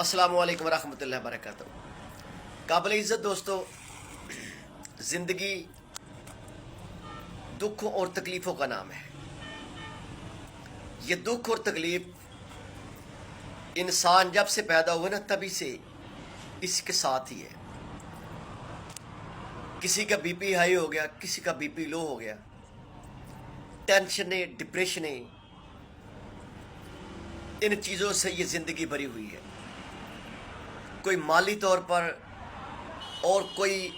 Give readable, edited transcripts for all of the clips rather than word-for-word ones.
अस्सलाम वालेकुम रहमतुल्लाहि वबरकातुहू। काबिल इज़्ज़त दोस्तों, ज़िंदगी दुखों और तकलीफ़ों का नाम है। ये दुख और तकलीफ़ इंसान जब से पैदा हुआ ना तभी से इसके साथ ही है। किसी का बीपी हाई हो गया, किसी का बीपी लो हो गया, टेंशनें, डिप्रेशनें, इन चीज़ों से ये ज़िंदगी भरी हुई है। कोई माली तौर पर और कोई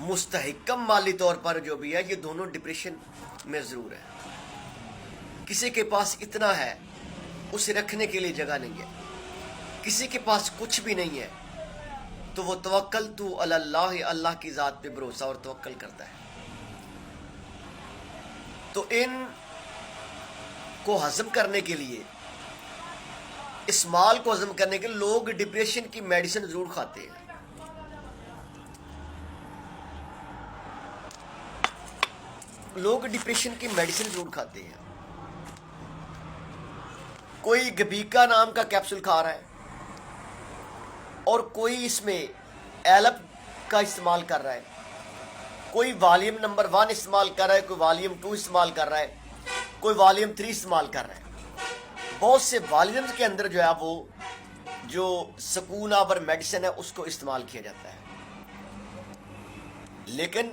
मुस्तहकम माली तौर पर जो भी है, ये दोनों डिप्रेशन में ज़रूर है। किसी के पास इतना है उसे रखने के लिए जगह नहीं है, किसी के पास कुछ भी नहीं है तो वो तवक्कल तू अल्लाह, अल्लाह की ज़ात पे भरोसा और तवक्कल करता है। तो इन को हज़म करने के लिए, इस माल को हज़म करने के लिए लोग डिप्रेशन की मेडिसिन ज़रूर खाते हैं। लोग डिप्रेशन की मेडिसिन ज़रूर खाते हैं। कोई गबीका नाम का कैप्सूल खा रहा है और कोई इसमें एलप का इस्तेमाल कर रहा है, कोई वॉल्यूम नंबर 1 इस्तेमाल कर रहा है, कोई वॉल्यूम 2 इस्तेमाल कर रहा है, कोई वॉल्यूम 3 इस्तेमाल कर रहा है। बहुत से वॉल्यूम्स के अंदर जो है वो जो सुकून आवर मेडिसिन है उसको इस्तेमाल किया जाता है, लेकिन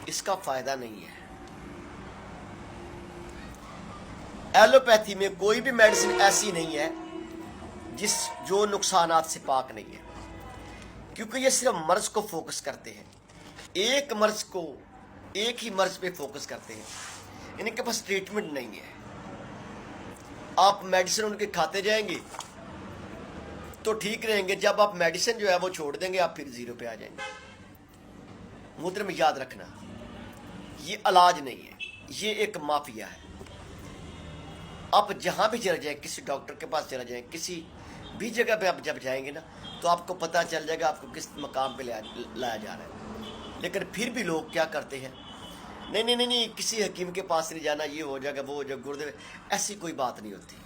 इसका फ़ायदा नहीं है। एलोपैथी में कोई भी मेडिसिन ऐसी नहीं है जो नुकसानात से पाक नहीं है, क्योंकि ये सिर्फ मर्ज को फोकस करते हैं। एक मर्ज को, एक ही मर्ज पे फोकस करते हैं, इनके पास ट्रीटमेंट नहीं है। आप मेडिसिन उनके खाते जाएंगे तो ठीक रहेंगे, जब आप मेडिसिन जो है वो छोड़ देंगे आप फिर जीरो पे आ जाएंगे। मोहतरम याद रखना, ये इलाज नहीं है, ये एक माफिया है। आप जहाँ भी चले जाएं, किसी डॉक्टर के पास चले जाएं, किसी भी जगह पे आप जब जाएंगे ना तो आपको पता चल जाएगा आपको किस मकाम पे लाया जा रहा है। लेकिन फिर भी लोग क्या करते हैं, नहीं नहीं नहीं नहीं, किसी हकीम के पास नहीं जाना, ये हो जाएगा, वो हो जाएगा, गुर्दे। ऐसी कोई बात नहीं होती।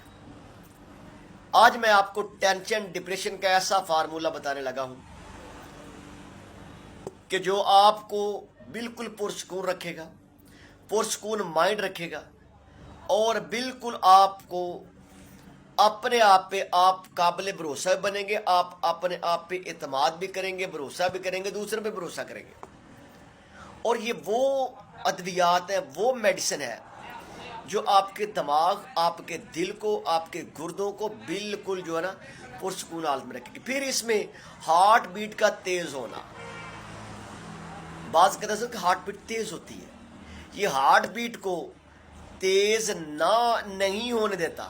आज मैं आपको टेंशन, डिप्रेशन का ऐसा फार्मूला बताने लगा हूं कि जो आपको बिल्कुल पुरसकून रखेगा, पुरसकून माइंड रखेगा और बिल्कुल आपको अपने आप पे आप काबिल भरोसा भी बनेंगे। आप अपने आप पे एतमाद भी करेंगे, भरोसा भी करेंगे, दूसरे पे भरोसा करेंगे। और ये वो अद्वियात है, वो मेडिसिन है जो आपके दिमाग, आपके दिल को, आपके गुर्दों को बिल्कुल जो है ना पुरसकून हालत में रखेगी। फिर इसमें हार्ट बीट का तेज होना, बात कहते हैं कि हार्ट बीट तेज होती है, ये हार्ट बीट को तेज ना नहीं होने देता,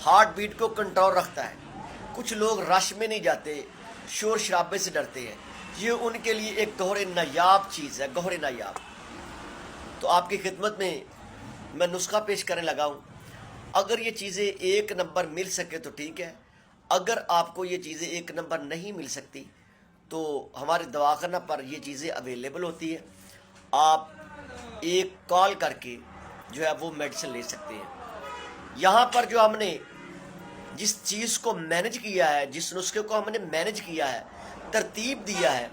हार्ट बीट को कंट्रोल रखता है। कुछ लोग रश में नहीं जाते, शोर शराबे से डरते हैं, ये उनके लिए एक गौहर नायाब चीज़ है, गौहर नायाब। तो आपकी खिदमत में मैं नुस्खा पेश करने लगा हूँ। अगर ये चीज़ें एक नंबर मिल सके तो ठीक है, अगर आपको ये चीज़ें एक नंबर नहीं मिल सकती तो हमारे दवाखाना पर ये चीज़ें अवेलेबल होती है। आप एक कॉल करके जो है वो मेडिसिन ले सकते हैं। यहाँ पर जो हमने जिस चीज़ को मैनेज किया है, जिस नुस्खे को हमने मैनेज किया है, तरतीब दिया है,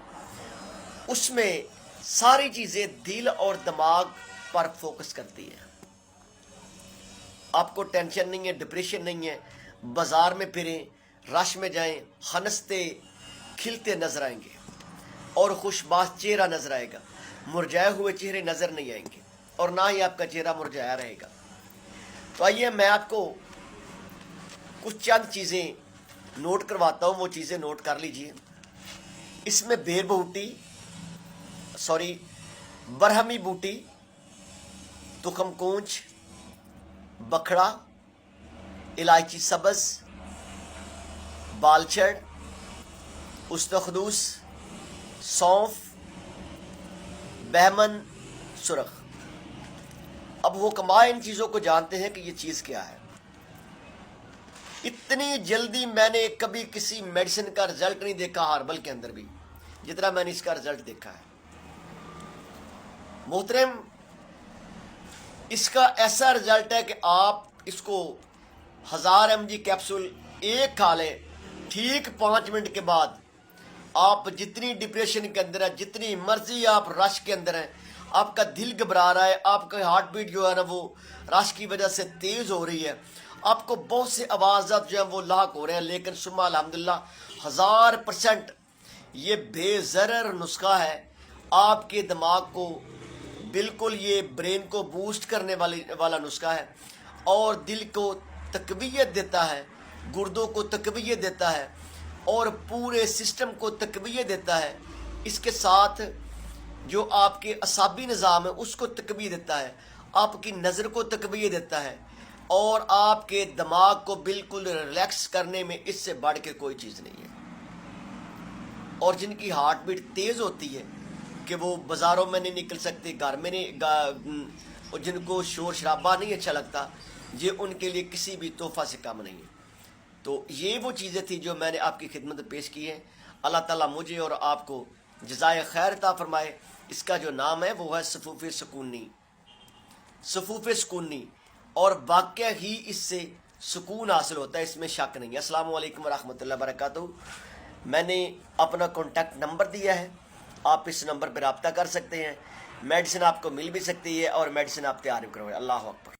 उसमें सारी चीज़ें दिल और दिमाग पर फोकस करती है। आपको टेंशन नहीं है, डिप्रेशन नहीं है, बाजार में फिरें, रश में जाएं, हंसते खिलते नजर आएंगे और खुशबाश चेहरा नजर आएगा, मुरझाए हुए चेहरे नजर नहीं आएंगे और ना ही आपका चेहरा मुरझाया रहेगा। तो आइए मैं आपको कुछ चंद चीज़ें नोट करवाता हूँ, वो चीज़ें नोट कर लीजिए। इसमें बेर बूटी, बरहमी बूटी, तुखमकूंच, बखड़ा, इलायची सब्ज़, बालचड़, उस्तखदूस, सौंफ, बहमन, सुरख। अब वो कमाए इन चीज़ों को जानते हैं कि ये चीज़ क्या है। इतनी जल्दी मैंने कभी किसी मेडिसिन का रिजल्ट नहीं देखा हर्बल के अंदर भी, जितना मैंने इसका रिजल्ट देखा है। मोहतरम, इसका ऐसा रिजल्ट है कि आप इसको 1000 mg कैप्सूल एक खा लें ठीक 5 मिनट के बाद आप जितनी डिप्रेशन के अंदर है, जितनी मर्जी आप रश के अंदर हैं, आपका दिल घबरा रहा है, आपका हार्ट बीट जो है ना वो रश की वजह से तेज हो रही है, आपको बहुत से आवाज़ात जो है वो लाक हो रहे हैं, लेकिन सुम्मा अल्हम्दुलिल्लाह 1000% ये बेज़रर नुस्खा है। आपके दिमाग को बिल्कुल ये ब्रेन को बूस्ट करने वाला नुस्खा है और दिल को तकवीयत देता है, गुर्दों को तकवीयत देता है और पूरे सिस्टम को तकवीयत देता है। इसके साथ जो आपके असाबी निज़ाम है उसको तकवीयत देता है, आपकी नज़र को तकवीयत देता है और आपके दिमाग को बिल्कुल रिलैक्स करने में इससे बढ़ के कोई चीज़ नहीं है। और जिनकी हार्ट बीट तेज़ होती है कि वो बाज़ारों में नहीं निकल सकते, घर में नहीं, और जिनको शोर शराबा नहीं अच्छा लगता, ये उनके लिए किसी भी तोहफ़ा से कम नहीं है। तो ये वो चीज़ें थी जो मैंने आपकी खिदमत में पेश की है। अल्लाह ताला मुझे और आपको जज़ाए खैर अता फरमाए। इसका जो नाम है वो है सफ़ूफ़े सुकूनी, सफ़ूफ़े सुकूनी, और वाक़या ही इससे सुकून हासिल होता है, इसमें शक नहीं है। अस्सलामु अलैकुम वरहमतुल्लाहि वबरकातुहू। मैंने अपना कॉन्टैक्ट नंबर दिया है, आप इस नंबर पर रब्ता कर सकते हैं। मेडिसिन आपको मिल भी सकती है और मेडिसिन आप तैयार भी करवाएं। अल्लाह अकबर।